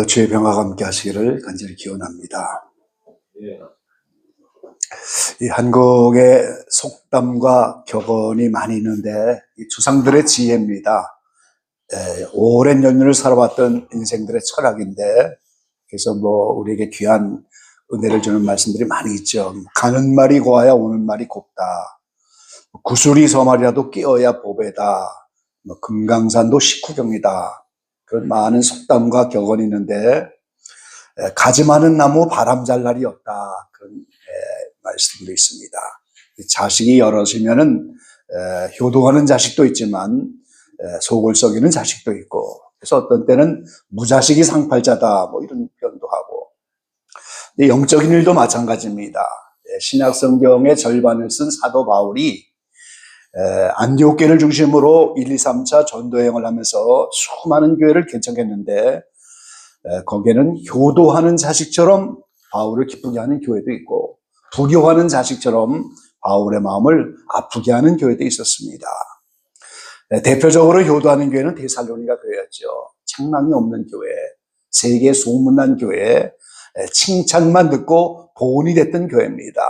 주의 평화가 함께 하시기를 간절히 기원합니다. 이 한국의 속담과 격언이 많이 있는데 이 조상들의 지혜입니다. 오랜 연륜을 살아왔던 인생들의 철학인데, 그래서 우리에게 귀한 은혜를 주는 말씀들이 많이 있죠. 가는 말이 고와야 오는 말이 곱다. 구슬이 서말이라도 끼어야 보배다. 금강산도 식후경이다. 그런 많은 속담과 격언이 있는데, 가지 많은 나무 바람 잘 날이 없다. 그런 말씀도 있습니다. 자식이 여럿이면은 효도하는 자식도 있지만 속을 썩이는 자식도 있고, 그래서 어떤 때는 무자식이 상팔자다 이런 표현도 하고. 근데 영적인 일도 마찬가지입니다. 신약 성경의 절반을 쓴 사도 바울이 안디옥 교회를 중심으로 1, 2, 3차 전도여행을 하면서 수많은 교회를 개척했는데, 거기에는 효도하는 자식처럼 바울을 기쁘게 하는 교회도 있고, 불효하는 자식처럼 바울의 마음을 아프게 하는 교회도 있었습니다. 대표적으로 효도하는 교회는 데살로니가 교회였죠. 책망이 없는 교회, 세계 소문난 교회, 칭찬만 듣고 보온이 됐던 교회입니다.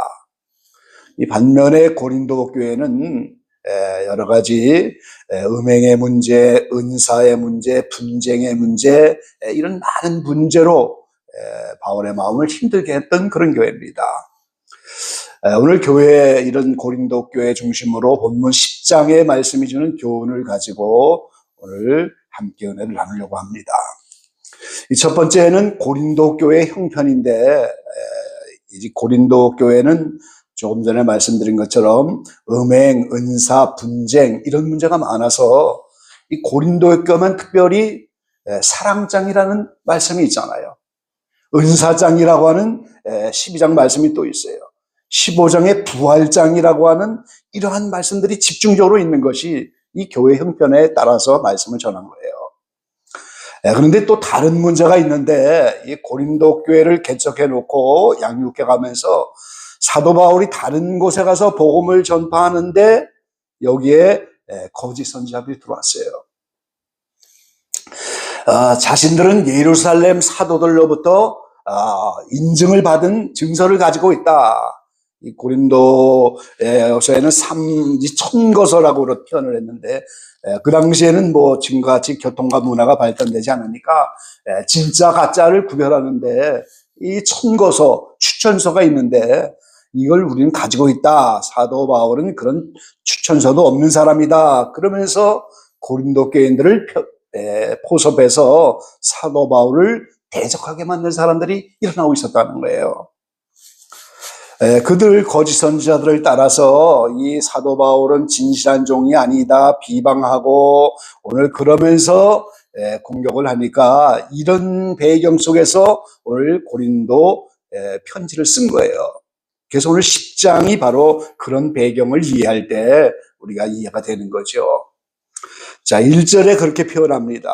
이 반면에 고린도 교회는 여러 가지 음행의 문제, 은사의 문제, 분쟁의 문제, 이런 많은 문제로 바울의 마음을 힘들게 했던 그런 교회입니다. 오늘 교회, 이런 고린도 교회 중심으로 본문 10장의 말씀이 주는 교훈을 가지고 오늘 함께 은혜를 나누려고 합니다. 이 첫 번째는 고린도 교회 형편인데, 이 고린도 교회는 조금 전에 말씀드린 것처럼 음행, 은사, 분쟁 이런 문제가 많아서 이 고린도 교회만 특별히 사랑장이라는 말씀이 있잖아요. 은사장이라고 하는 12장 말씀이 또 있어요. 15장의 부활장이라고 하는 이러한 말씀들이 집중적으로 있는 것이 이 교회 형편에 따라서 말씀을 전한 거예요. 그런데 또 다른 문제가 있는데, 이 고린도 교회를 개척해 놓고 양육해 가면서 사도 바울이 다른 곳에 가서 복음을 전파하는데 여기에 거짓 선지자들이 들어왔어요. 자신들은 예루살렘 사도들로부터 인증을 받은 증서를 가지고 있다. 이 고린도서에는 천거서라고 표현을 했는데, 그 당시에는 지금과 같이 교통과 문화가 발달되지 않으니까 진짜 가짜를 구별하는데 이 천거서, 추천서가 있는데 이걸 우리는 가지고 있다. 사도 바울은 그런 추천서도 없는 사람이다. 그러면서 고린도 교인들을 포섭해서 사도 바울을 대적하게 만든 사람들이 일어나고 있었다는 거예요. 그들 거짓 선지자들을 따라서 이 사도 바울은 진실한 종이 아니다 비방하고, 오늘 그러면서 공격을 하니까 이런 배경 속에서 오늘 고린도 편지를 쓴 거예요. 그래서 오늘 10장이 바로 그런 배경을 이해할 때 우리가 이해가 되는 거죠. 자, 1절에 그렇게 표현합니다.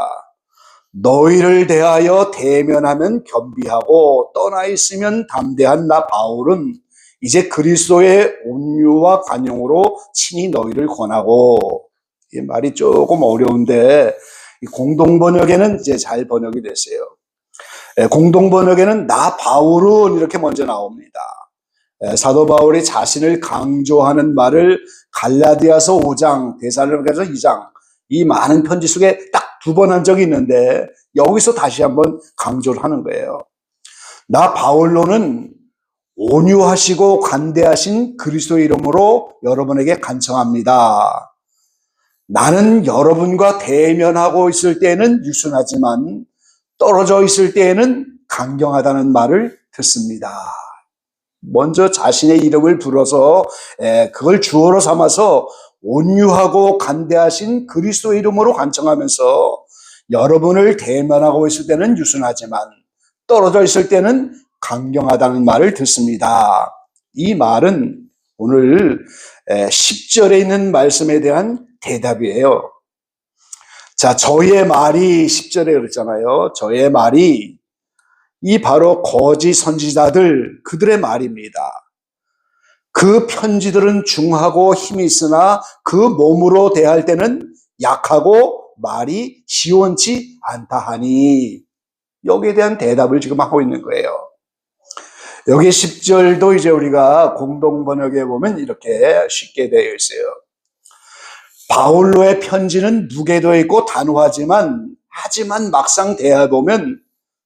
너희를 대하여 대면하면 겸비하고 떠나 있으면 담대한 나 바울은 이제 그리스도의 온유와 관용으로 친히 너희를 권하고. 이 말이 조금 어려운데 공동 번역에는 이제 잘 번역이 됐어요. 공동 번역에는 나 바울은 이렇게 먼저 나옵니다. 사도 바울이 자신을 강조하는 말을 갈라디아서 5장, 데살로니가서 2장, 이 많은 편지 속에 딱 2번 한 적이 있는데 여기서 다시 한번 강조를 하는 거예요. 나 바울로는 온유하시고 관대하신 그리스도의 이름으로 여러분에게 간청합니다. 나는 여러분과 대면하고 있을 때에는 유순하지만 떨어져 있을 때에는 강경하다는 말을 듣습니다. 먼저 자신의 이름을 불어서 그걸 주어로 삼아서 온유하고 간대하신 그리스도의 이름으로 간청하면서 여러분을 대면하고 있을 때는 유순하지만 떨어져 있을 때는 강경하다는 말을 듣습니다. 이 말은 오늘 10절에 있는 말씀에 대한 대답이에요. 자, 저의 말이 10절에 그랬잖아요. 저의 말이 이 바로 거짓 선지자들, 그들의 말입니다. 그 편지들은 중하고 힘이 있으나 그 몸으로 대할 때는 약하고 말이 시원치 않다 하니. 여기에 대한 대답을 지금 하고 있는 거예요. 여기 10절도 이제 우리가 공동 번역에 보면 이렇게 쉽게 되어 있어요. 바울로의 편지는 무게도 있고 단호하지만 막상 대해보면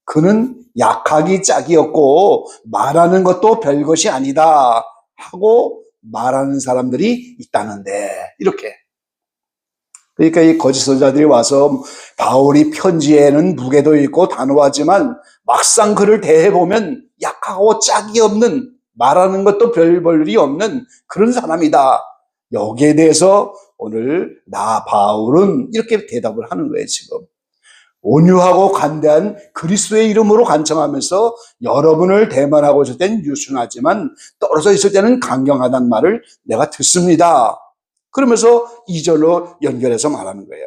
그는 약하기 짝이었고 말하는 것도 별것이 아니다 하고 말하는 사람들이 있다는데, 이렇게. 그러니까 이 거짓 선자들이 와서 바울이 편지에는 무게도 있고 단호하지만 막상 그를 대해보면 약하고 짝이 없는, 말하는 것도 별 볼일이 없는 그런 사람이다. 여기에 대해서 오늘 나 바울은 이렇게 대답을 하는 거예요. 지금 온유하고 관대한 그리스도의 이름으로 간청하면서 여러분을 대면하고 있을 때는 유순하지만 떨어져 있을 때는 강경하다는 말을 내가 듣습니다. 그러면서 2절로 연결해서 말하는 거예요.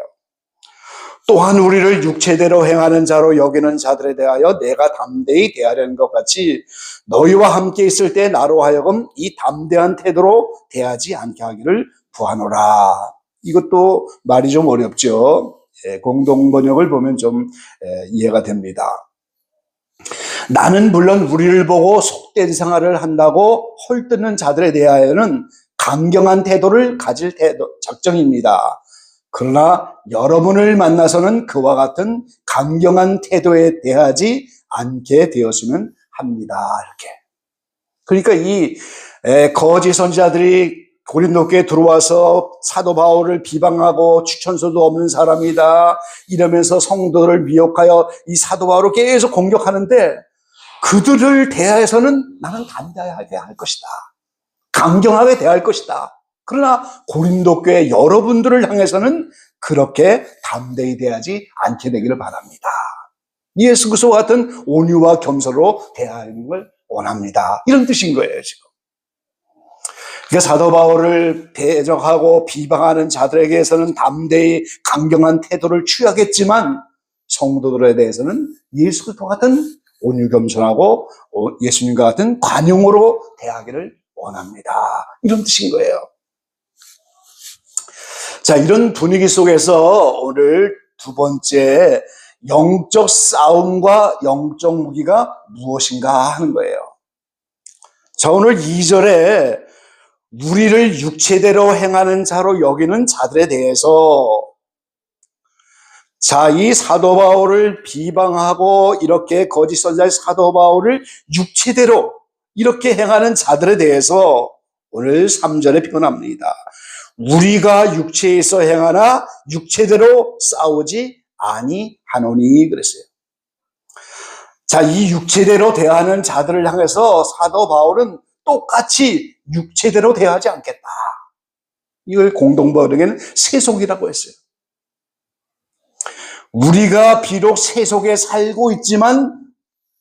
또한 우리를 육체대로 행하는 자로 여기는 자들에 대하여 내가 담대히 대하려는 것 같이 너희와 함께 있을 때 나로 하여금 이 담대한 태도로 대하지 않게 하기를 구하노라. 이것도 말이 좀 어렵죠. 공동 번역을 보면 좀 이해가 됩니다. 나는 물론 우리를 보고 속된 생활을 한다고 헐뜯는 자들에 대하여는 강경한 태도를 가질 작정입니다. 그러나 여러분을 만나서는 그와 같은 강경한 태도에 대하지 않게 되었으면 합니다. 이렇게. 그러니까 이 거짓 선지자들이 고린도교에 들어와서 사도 바울을 비방하고 추천서도 없는 사람이다 이러면서 성도를 미혹하여 이 사도 바울을 계속 공격하는데, 그들을 대해서는 나는 담대하게 할 것이다, 강경하게 대할 것이다. 그러나 고린도교의 여러분들을 향해서는 그렇게 담대히 대하지 않게 되기를 바랍니다. 예수 그리스도와 같은 온유와 겸손으로 대하는 걸 원합니다. 이런 뜻인 거예요, 지금. 그러니까 사도 바울을 대적하고 비방하는 자들에게서는 담대히 강경한 태도를 취하겠지만 성도들에 대해서는 예수 그리스도와 같은 온유 겸손하고 예수님과 같은 관용으로 대하기를 원합니다. 이런 뜻인 거예요. 자, 이런 분위기 속에서 오늘 두 번째 영적 싸움과 영적 무기가 무엇인가 하는 거예요. 자, 오늘 2절에 우리를 육체대로 행하는 자로 여기는 자들에 대해서, 자, 이 사도 바울을 비방하고 이렇게 거짓 선지자의 사도 바울을 육체대로 이렇게 행하는 자들에 대해서 오늘 3절에 표현합니다. 우리가 육체에서 행하나 육체대로 싸우지 아니하노니 그랬어요. 자, 이 육체대로 대하는 자들을 향해서 사도 바울은 똑같이 육체대로 대하지 않겠다. 이걸 공동번역에는 세속이라고 했어요. 우리가 비록 세속에 살고 있지만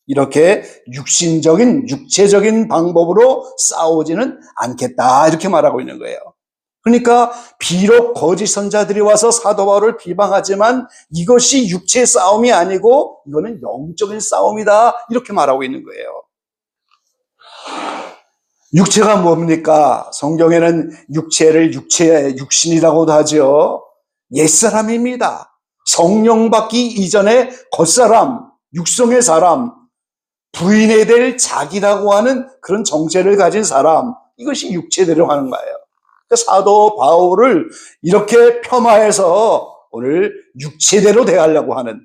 이렇게 육체적인 방법으로 싸우지는 않겠다, 이렇게 말하고 있는 거예요. 그러니까 비록 거짓 선자들이 와서 사도 바울을 비방하지만 이것이 육체 싸움이 아니고 이거는 영적인 싸움이다, 이렇게 말하고 있는 거예요. 육체가 뭡니까? 성경에는 육체를 육신이라고도 하죠. 옛사람입니다. 성령 받기 이전에 겉사람, 육성의 사람, 부인해야 될 자기라고 하는 그런 정체를 가진 사람, 이것이 육체대로 하는 거예요. 사도 바울을 이렇게 폄하해서 오늘 육체대로 대하려고 하는,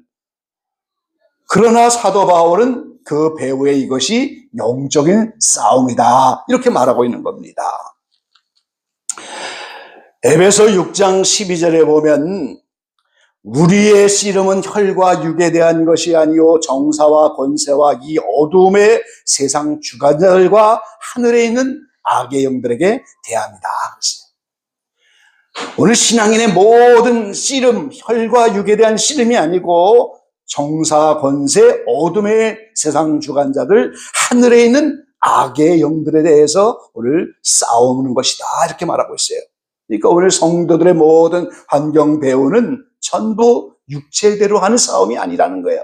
그러나 사도 바울은 그 배후에 이것이 영적인 싸움이다, 이렇게 말하고 있는 겁니다. 에베소 6장 12절에 보면 우리의 씨름은 혈과 육에 대한 것이 아니요 정사와 권세와 이 어둠의 세상 주관자들과 하늘에 있는 악의 영들에게 대합니다. 오늘 신앙인의 모든 씨름, 혈과 육에 대한 씨름이 아니고 정사, 권세, 어둠의 세상 주관자들, 하늘에 있는 악의 영들에 대해서 오늘 싸우는 것이다, 이렇게 말하고 있어요. 그러니까 오늘 성도들의 모든 환경 배우는 전부 육체대로 하는 싸움이 아니라는 거예요.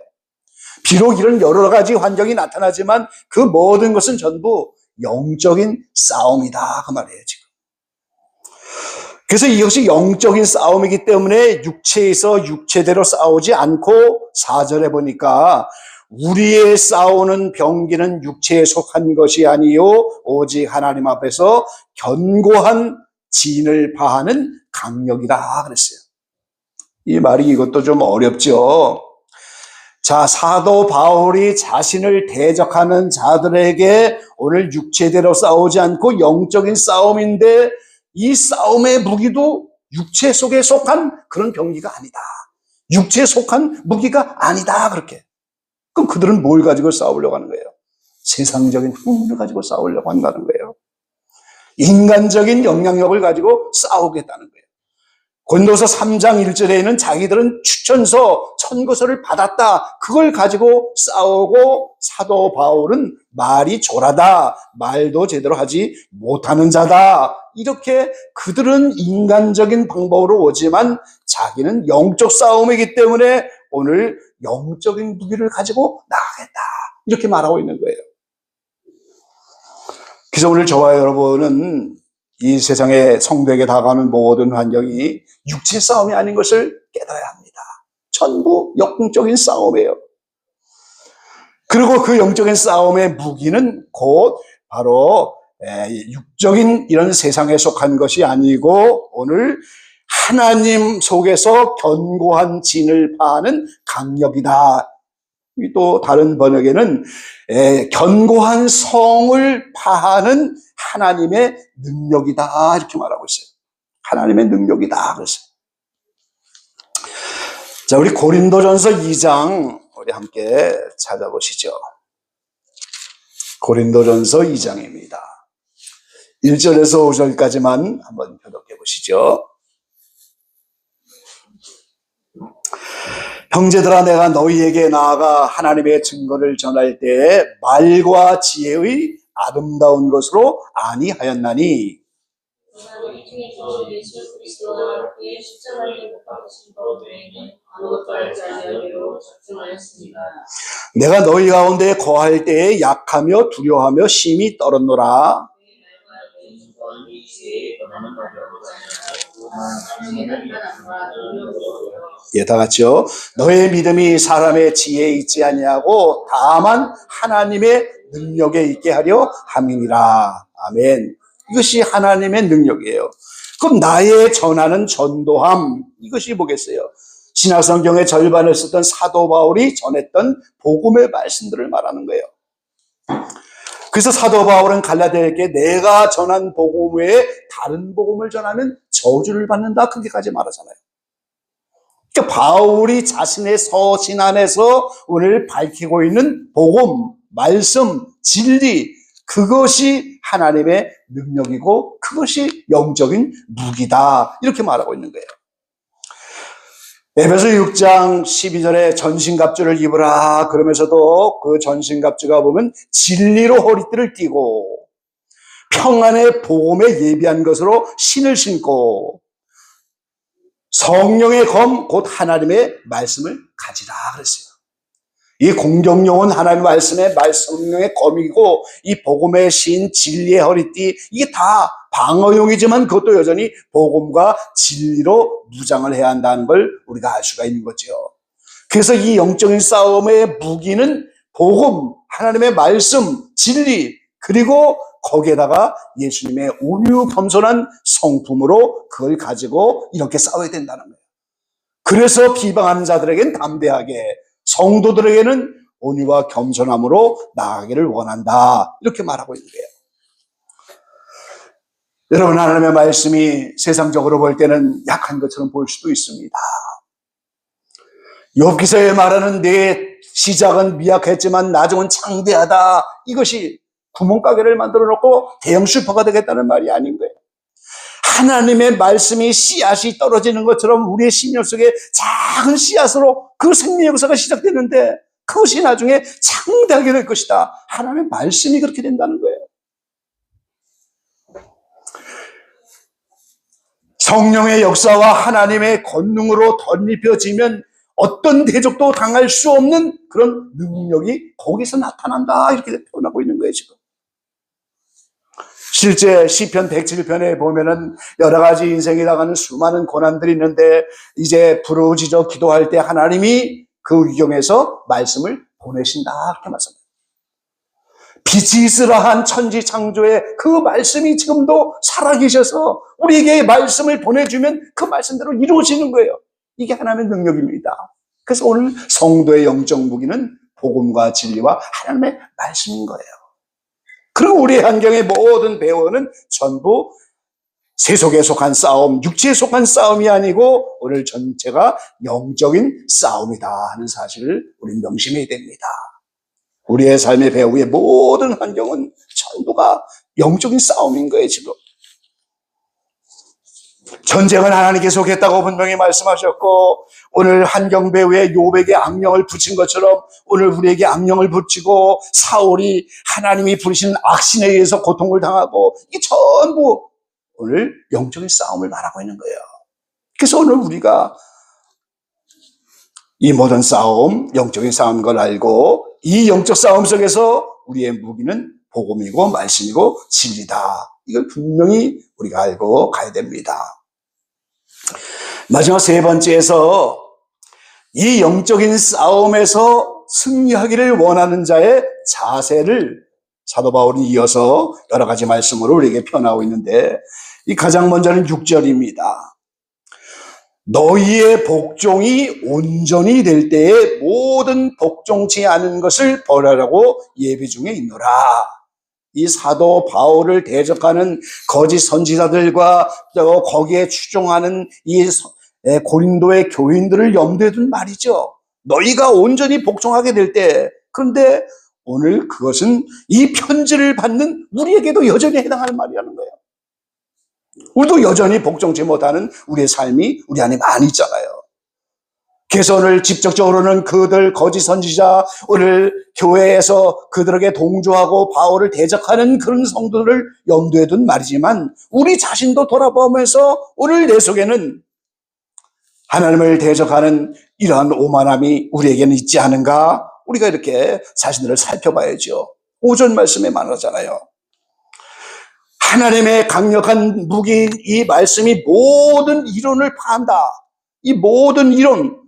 비록 이런 여러 가지 환경이 나타나지만 그 모든 것은 전부 영적인 싸움이다, 그 말이에요, 지금. 그래서 이것이 영적인 싸움이기 때문에 육체에서 육체대로 싸우지 않고 4절에 보니까 우리의 싸우는 병기는 육체에 속한 것이 아니요 오직 하나님 앞에서 견고한 진을 파하는 강력이다 그랬어요. 이 말이 이것도 좀 어렵죠. 자, 사도 바울이 자신을 대적하는 자들에게 오늘 육체대로 싸우지 않고 영적인 싸움인데 이 싸움의 무기도 육체 속에 속한 그런 병기가 아니다. 육체에 속한 무기가 아니다. 그렇게. 그럼 그들은 뭘 가지고 싸우려고 하는 거예요? 세상적인 흥분을 가지고 싸우려고 한다는 거예요. 인간적인 영향력을 가지고 싸우겠다는 거예요. 고린도서 3장 1절에는 자기들은 추천서, 천거서를 받았다. 그걸 가지고 싸우고 사도 바울은 말이 조라다. 말도 제대로 하지 못하는 자다. 이렇게 그들은 인간적인 방법으로 오지만 자기는 영적 싸움이기 때문에 오늘 영적인 무기를 가지고 나가겠다. 이렇게 말하고 있는 거예요. 그래서 오늘 저와 여러분은 이 세상의 성도에게 다가오는 모든 환경이 육체 싸움이 아닌 것을 깨달아야 합니다. 전부 영적인 싸움이에요. 그리고 그 영적인 싸움의 무기는 곧 바로 육적인 이런 세상에 속한 것이 아니고 오늘 하나님 속에서 견고한 진을 파하는 강력이다. 또 다른 번역에는 견고한 성을 파하는 하나님의 능력이다 이렇게 말하고 있어요. 하나님의 능력이다 그랬어요. 자, 우리 고린도전서 2장 우리 함께 찾아보시죠. 고린도전서 2장입니다. 1절에서 5절까지만 한번 교독해 보시죠. 형제들아, 내가 너희에게 나아가 하나님의 증거를 전할 때에 말과 지혜의 아름다운 것으로 아니하였나니 너희 중에서 예수 그리스도와 그의 십자가에 못 박히신 것 외에는 아무것도 알지 아니하기로 작정하였습니다. 내가 너희 가운데 거할 때에 약하며 두려워하며 심히 떨었노라. 예, 다 같이요. 너의 믿음이 사람의 지혜에 있지 아니하고 다만 하나님의 능력에 있게 하려 함이니라. 아멘. 이것이 하나님의 능력이에요. 그럼 나의 전하는 전도함, 이것이 뭐겠어요? 신약성경의 절반을 썼던 사도 바울이 전했던 복음의 말씀들을 말하는 거예요. 그래서 사도 바울은 갈라디아에게 내가 전한 복음 외에 다른 복음을 전하면 저주를 받는다, 그렇게까지 말하잖아요. 그러니까 바울이 자신의 서신 안에서 오늘 밝히고 있는 복음, 말씀, 진리, 그것이 하나님의 능력이고 그것이 영적인 무기다, 이렇게 말하고 있는 거예요. 에베소 6장 12절에 전신갑주를 입으라 그러면서도 그 전신갑주가 보면 진리로 허리띠를 띠고 평안의 복음에 예비한 것으로 신을 신고 성령의 검 곧 하나님의 말씀을 가지라 그랬어요. 이 공격용은 하나님의 말씀의 성령의 검이고 이 복음의 신, 진리의 허리띠, 이게 다 방어용이지만 그것도 여전히 복음과 진리로 무장을 해야 한다는 걸 우리가 알 수가 있는 거죠. 그래서 이 영적인 싸움의 무기는 복음, 하나님의 말씀, 진리, 그리고 거기에다가 예수님의 온유 겸손한 성품으로 그걸 가지고 이렇게 싸워야 된다는 거예요. 그래서 비방하는 자들에게는 담대하게, 성도들에게는 온유와 겸손함으로 나아가기를 원한다, 이렇게 말하고 있는 거예요. 여러분, 하나님의 말씀이 세상적으로 볼 때는 약한 것처럼 보일 수도 있습니다. 욥기서에 말하는 내 시작은 미약했지만 나중은 창대하다, 이것이 구멍가게를 만들어 놓고 대형 슈퍼가 되겠다는 말이 아닌 거예요. 하나님의 말씀이 씨앗이 떨어지는 것처럼 우리의 심령 속에 작은 씨앗으로 그 생命역사가 시작되는데 그것이 나중에 창대하게 될 것이다. 하나님의 말씀이 그렇게 된다는 거예요. 성령의 역사와 하나님의 권능으로 덧입혀지면 어떤 대적도 당할 수 없는 그런 능력이 거기서 나타난다, 이렇게 표현하고 있는 거예요, 지금. 실제 시편 107편에 보면은 여러 가지 인생에 나가는 수많은 고난들이 있는데 이제 부르짖어 기도할 때 하나님이 그 위경에서 말씀을 보내신다 이렇게 말씀합니다. 빛이 있으라한 천지 창조의 그 말씀이 지금도 살아계셔서 우리에게 말씀을 보내주면 그 말씀대로 이루어지는 거예요. 이게 하나님의 능력입니다. 그래서 오늘 성도의 영적 무기는 복음과 진리와 하나님의 말씀인 거예요. 그럼 우리 환경의 모든 배우는 전부 세속에 속한 싸움, 육체에 속한 싸움이 아니고 오늘 전체가 영적인 싸움이다 하는 사실을 우리는 명심해야 됩니다. 우리의 삶의 배후의 모든 환경은 전부가 영적인 싸움인 거예요, 지금. 전쟁은 하나님께 속했다고 분명히 말씀하셨고, 오늘 환경 배후에 욥에게 악령을 붙인 것처럼 오늘 우리에게 악령을 붙이고, 사울이 하나님이 부르신 악신에 의해서 고통을 당하고, 이게 전부 오늘 영적인 싸움을 말하고 있는 거예요. 그래서 오늘 우리가 이 모든 싸움, 영적인 싸움인 걸 알고 이 영적 싸움 속에서 우리의 무기는 복음이고 말씀이고 진리다. 이걸 분명히 우리가 알고 가야 됩니다. 마지막 세 번째에서 이 영적인 싸움에서 승리하기를 원하는 자의 자세를 사도 바울이 이어서 여러 가지 말씀으로 우리에게 표현하고 있는데, 이 가장 먼저는 6절입니다. 너희의 복종이 온전히 될 때에 모든 복종치 않은 것을 벌하라고 예비 중에 있노라. 이 사도 바울을 대적하는 거짓 선지자들과 거기에 추종하는 이 고린도의 교인들을 염두에 둔 말이죠. 너희가 온전히 복종하게 될 때, 그런데 오늘 그것은 이 편지를 받는 우리에게도 여전히 해당하는 말이라는 거예요. 우리도 여전히 복종치 못하는 우리의 삶이 우리 안에 많이 있잖아요. 개선을 직접적으로는 그들 거짓 선지자, 오늘 교회에서 그들에게 동조하고 바울을 대적하는 그런 성도들을 염두에 둔 말이지만, 우리 자신도 돌아보면서 오늘 내 속에는 하나님을 대적하는 이러한 오만함이 우리에게는 있지 않은가? 우리가 이렇게 자신들을 살펴봐야죠. 5절 말씀에 말하잖아요. 하나님의 강력한 무기인 이 말씀이 모든 이론을 파한다. 이 모든 이론,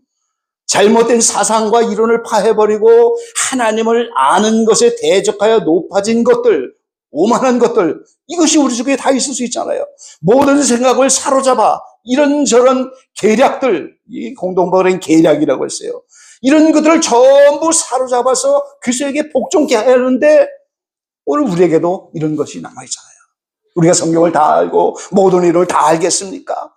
잘못된 사상과 이론을 파해버리고 하나님을 아는 것에 대적하여 높아진 것들, 오만한 것들, 이것이 우리 속에 다 있을 수 있잖아요. 모든 생각을 사로잡아 이런저런 계략들, 이 공동번역은 계략이라고 했어요. 이런 것들을 전부 사로잡아서 그리스도에게 복종케 하는데, 오늘 우리에게도 이런 것이 남아있잖아요. 우리가 성경을 다 알고 모든 이론을 다 알겠습니까?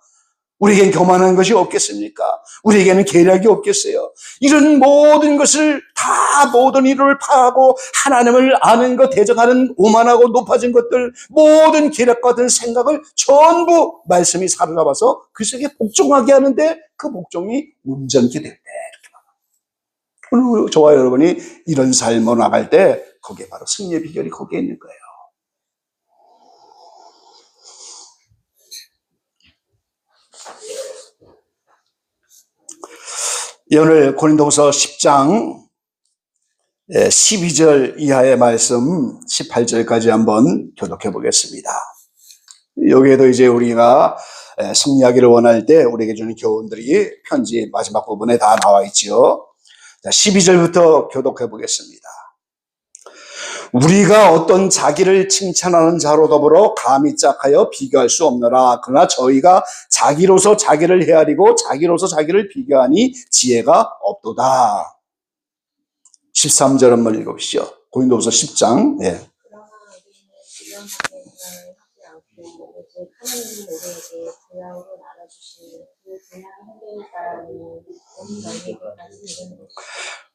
우리에겐 교만한 것이 없겠습니까? 우리에게는 계략이 없겠어요? 이런 모든 것을 다 모든 이론을 파하고 하나님을 아는 것, 대적하는 오만하고 높아진 것들, 모든 계략 같은 생각을 전부 말씀이 사로잡아서 그리스도에게 복종하게 하는데, 그 복종이 온전케 될 때, 오늘 저와 여러분이 이런 삶으로 나갈 때 거기에 바로 승리의 비결이 거기에 있는 거예요. 오늘 고린도후서 10장 12절 이하의 말씀 18절까지 한번 교독해 보겠습니다. 여기에도 이제 우리가 승리하기를 원할 때 우리에게 주는 교훈들이 편지 마지막 부분에 다 나와 있죠. 12절부터 교독해 보겠습니다. 우리가 어떤 자기를 칭찬하는 자로 더불어 감히 짝하여 비교할 수 없노라. 그러나 저희가 자기로서 자기를 헤아리고 자기로서 자기를 비교하니 지혜가 없도다. 13절 한번 읽어보시죠. 고린도후서 10장. 예. 그러나 우리는 주변 밖의 분양을 하지 않고 오직 하나님이 우리에게 분양으로 나눠주신 그 분양 행동을 따르니 온 너희에게까지 이르는 것이다.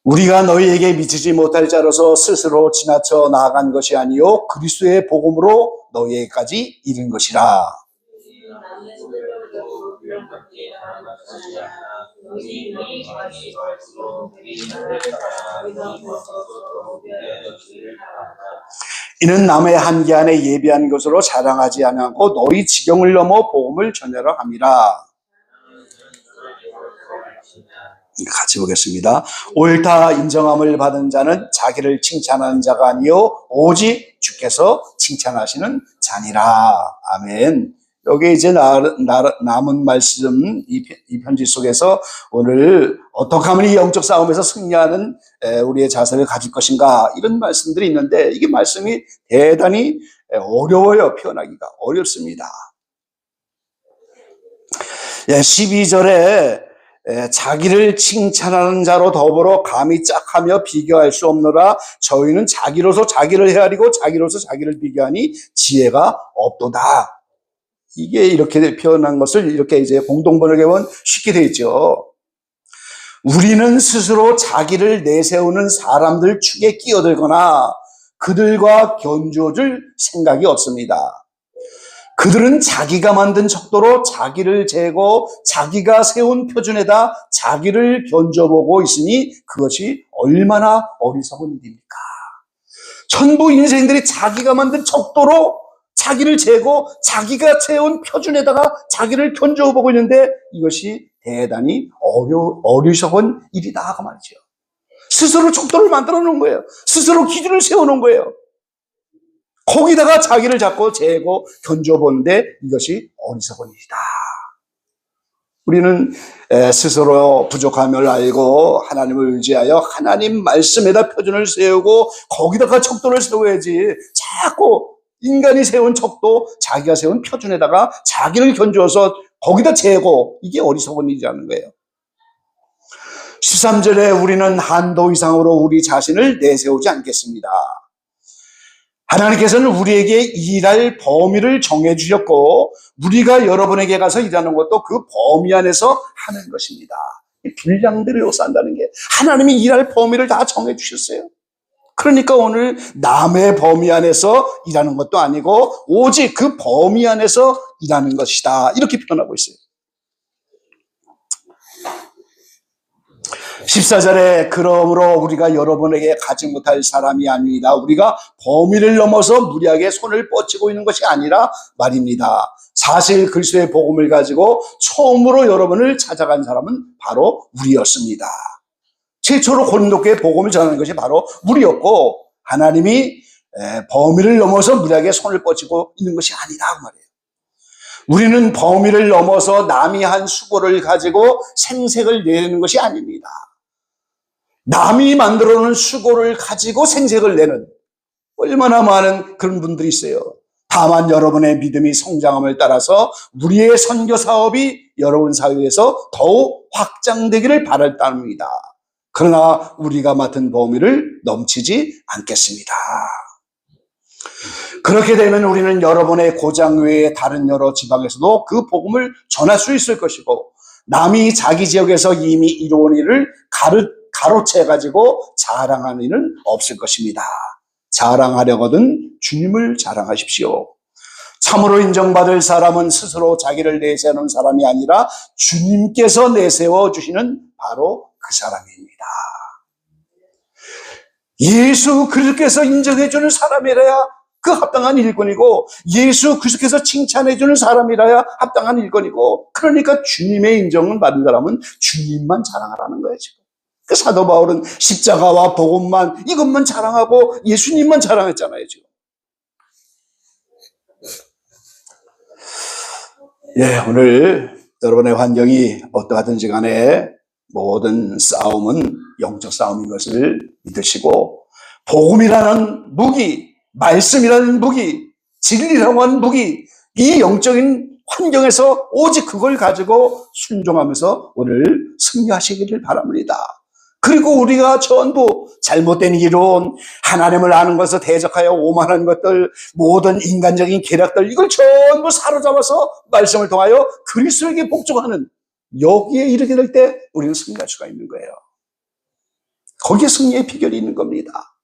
우리가 너희에게 미치지 못할 자로서 스스로 지나쳐 나아간 것이 아니요 그리스도의 복음으로 너희에게까지 이른 것이라. 이는 남의 한계 안에 예비한 것으로 자랑하지 않고 너희 지경을 넘어 복음을 전하려 함이라. 같이 보겠습니다. 옳다 인정함을 받은 자는 자기를 칭찬하는 자가 아니요 오직 주께서 칭찬하시는 자니라. 아멘. 여기 이제 남은 말씀, 이 편지 속에서 오늘 어떻게 하면 이 영적 싸움에서 승리하는 우리의 자세를 가질 것인가, 이런 말씀들이 있는데 이게 말씀이 대단히 어려워요. 표현하기가 어렵습니다. 12절에 자기를 칭찬하는 자로 더불어 감히 짝하며 비교할 수 없노라. 저희는 자기로서 자기를 헤아리고 자기로서 자기를 비교하니 지혜가 없도다. 이게 이렇게 표현한 것을 이렇게 이제 공동번역에 보면 쉽게 되어 있죠. 우리는 스스로 자기를 내세우는 사람들 축에 끼어들거나 그들과 견주어줄 생각이 없습니다. 그들은 자기가 만든 척도로 자기를 재고 자기가 세운 표준에다 자기를 견줘보고 있으니 그것이 얼마나 어리석은 일입니까? 전부 인생들이 자기가 만든 척도로 자기를 재고 자기가 세운 표준에다가 자기를 견줘보고 있는데 이것이 대단히 어리석은 일이다 그 말이죠. 스스로 척도를 만들어 놓은 거예요. 스스로 기준을 세워놓은 거예요. 거기다가 자기를 잡고 재고 견줘보는데 이것이 어리석은 일이다. 우리는 스스로 부족함을 알고 하나님을 의지하여 하나님 말씀에다 표준을 세우고 거기다가 척도를 세워야지, 자꾸 인간이 세운 척도 자기가 세운 표준에다가 자기를 견주어서 거기다 재고, 이게 어리석은 일이라는 거예요. 13절에 우리는 한도 이상으로 우리 자신을 내세우지 않겠습니다. 하나님께서는 우리에게 일할 범위를 정해주셨고 우리가 여러분에게 가서 일하는 것도 그 범위 안에서 하는 것입니다. 분량대로 산다는 게 하나님이 일할 범위를 다 정해주셨어요. 그러니까 오늘 남의 범위 안에서 일하는 것도 아니고 오직 그 범위 안에서 일하는 것이다, 이렇게 표현하고 있어요. 14절에 그러므로 우리가 여러분에게 가지 못할 사람이 아닙니다. 우리가 범위를 넘어서 무리하게 손을 뻗치고 있는 것이 아니라 말입니다. 사실 그리스도의 복음을 가지고 처음으로 여러분을 찾아간 사람은 바로 우리였습니다. 최초로 고린도교회 복음을 전하는 것이 바로 우리였고 하나님이 범위를 넘어서 무리하게 손을 뻗치고 있는 것이 아니다 그 말이에요. 우리는 범위를 넘어서 남이 한 수고를 가지고 생색을 내는 것이 아닙니다. 남이 만들어 놓은 수고를 가지고 생색을 내는 얼마나 많은 그런 분들이 있어요. 다만 여러분의 믿음이 성장함을 따라서 우리의 선교 사업이 여러분 사회에서 더욱 확장되기를 바랄 따름입니다. 그러나 우리가 맡은 범위를 넘치지 않겠습니다. 그렇게 되면 우리는 여러분의 고장 외에 다른 여러 지방에서도 그 복음을 전할 수 있을 것이고 남이 자기 지역에서 이미 이루어온 일을 가로채가지고 자랑하는 일은 없을 것입니다. 자랑하려거든 주님을 자랑하십시오. 참으로 인정받을 사람은 스스로 자기를 내세우는 사람이 아니라 주님께서 내세워 주시는 바로 그 사람입니다. 예수 그리스도께서 인정해 주는 사람이라야 그 합당한 일꾼이고 예수 그리스도께서 칭찬해 주는 사람이라야 합당한 일꾼이고, 그러니까 주님의 인정을 받은 사람은 주님만 자랑하라는 거예요. 지금 그 사도 바울은 십자가와 복음만, 이것만 자랑하고 예수님만 자랑했잖아요. 지금 오늘 여러분의 환경이 어떠하든지 간에 모든 싸움은 영적 싸움인 것을 믿으시고 복음이라는 무기, 말씀이라는 무기, 진리라고 하는 무기, 이 영적인 환경에서 오직 그걸 가지고 순종하면서 오늘 승리하시기를 바랍니다. 그리고 우리가 전부 잘못된 이론, 하나님을 아는 것을 대적하여 오만한 것들, 모든 인간적인 계략들, 이걸 전부 사로잡아서 말씀을 통하여 그리스도에게 복종하는, 여기에 이르게 될 때 우리는 승리할 수가 있는 거예요. 거기에 승리의 비결이 있는 겁니다.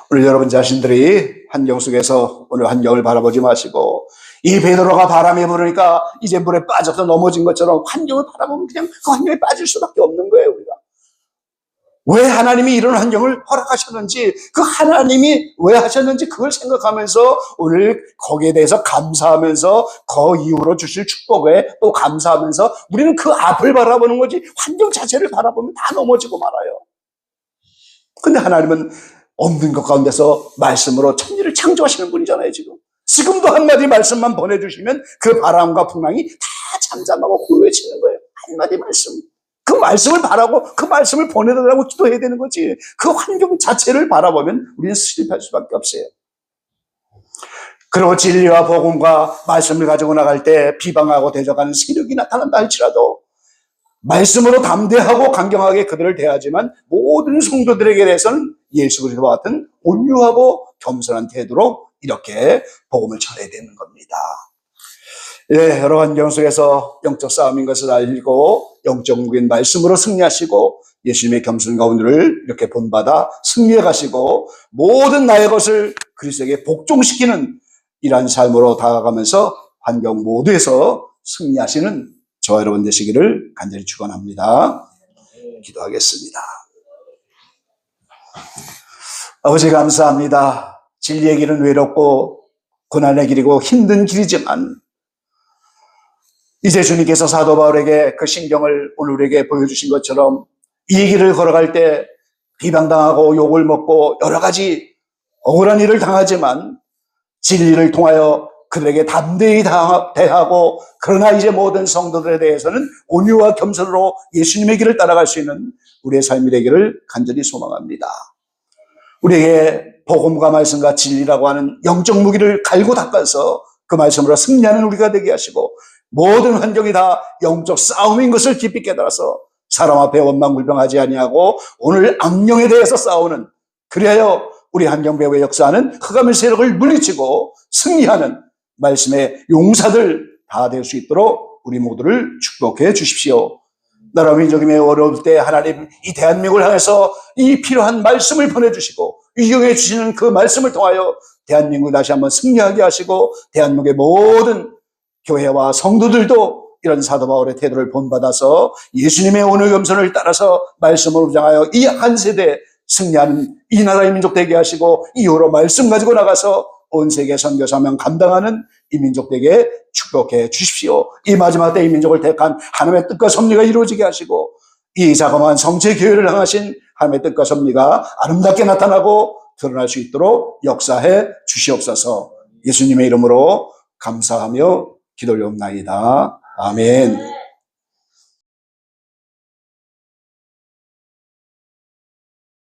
오늘 여러분 자신들이 환경 속에서 오늘 환경을 바라보지 마시고 이 베드로가 바람이 부르니까 이제 물에 빠져서 넘어진 것처럼 환경을 바라보면 그냥 그 환경에 빠질 수밖에 없는 거예요. 우리가 왜 하나님이 이런 환경을 허락하셨는지, 그 하나님이 왜 하셨는지 그걸 생각하면서 오늘 거기에 대해서 감사하면서 그 이후로 주실 축복에 또 감사하면서 우리는 그 앞을 바라보는 거지 환경 자체를 바라보면 다 넘어지고 말아요. 근데 하나님은 없는 것 가운데서 말씀으로 천지를 창조하시는 분이잖아요. 지금도 한마디 말씀만 보내주시면 그 바람과 풍랑이 다 잠잠하고 고요해지는 거예요. 한마디 말씀. 그 말씀을 바라고 그 말씀을 보내달라고 기도해야 되는 거지. 그 환경 자체를 바라보면 우리는 실패할 수밖에 없어요. 그리고 진리와 복음과 말씀을 가지고 나갈 때 비방하고 대적하는 세력이 나타난다 할지라도 말씀으로 담대하고 강경하게 그들을 대하지만 모든 성도들에게 대해서는 예수 그리스도와 같은 온유하고 겸손한 태도로 이렇게 복음을 전해야 되는 겁니다. 예, 여러 환경 속에서 영적 싸움인 것을 알고 영적 무기인 말씀으로 승리하시고 예수님의 겸손과 온유를 이렇게 본받아 승리해 가시고 모든 나의 것을 그리스도에게 복종시키는 이러한 삶으로 다가가면서 환경 모두에서 승리하시는 저와 여러분 되시기를 간절히 축원합니다. 기도하겠습니다. 아버지 감사합니다. 진리의 길은 외롭고 고난의 길이고 힘든 길이지만 이제 주님께서 사도 바울에게 그 신경을 오늘 우리에게 보여주신 것처럼 이 길을 걸어갈 때 비방당하고 욕을 먹고 여러 가지 억울한 일을 당하지만 진리를 통하여 그들에게 담대히 대하고 그러나 이제 모든 성도들에 대해서는 온유와 겸손으로 예수님의 길을 따라갈 수 있는 우리의 삶이 되기를 간절히 소망합니다. 우리에게 복음과 말씀과 진리라고 하는 영적 무기를 갈고 닦아서 그 말씀으로 승리하는 우리가 되게 하시고 모든 환경이 다 영적 싸움인 것을 깊이 깨달아서 사람 앞에 원망불평하지 아니하고 오늘 악령에 대해서 싸우는 그리하여 우리 한경배후에 역사하는 흑암의 세력을 물리치고 승리하는 말씀의 용사들 다 될 수 있도록 우리 모두를 축복해 주십시오. 나라 민족임에 어려울 때 하나님 이 대한민국을 향해서 이 필요한 말씀을 보내주시고 위경해 주시는 그 말씀을 통하여 대한민국이 다시 한번 승리하게 하시고 대한민국의 모든 교회와 성도들도 이런 사도 바울의 태도를 본받아서 예수님의 온유 겸손을 따라서 말씀을 무장하여 이 한 세대 승리하는 이 나라의 민족 되게 하시고 이후로 말씀 가지고 나가서 온 세계 선교 사명 감당하는 이 민족 되게 축복해 주십시오. 이 마지막 때 이 민족을 택한 하나님의 뜻과 섭리가 이루어지게 하시고 이 자그마한 성체 교회를 향하신 하나님의 뜻과 섭리가 아름답게 나타나고 드러날 수 있도록 역사해 주시옵소서. 예수님의 이름으로 감사하며 기도를 옵나이다. 아멘.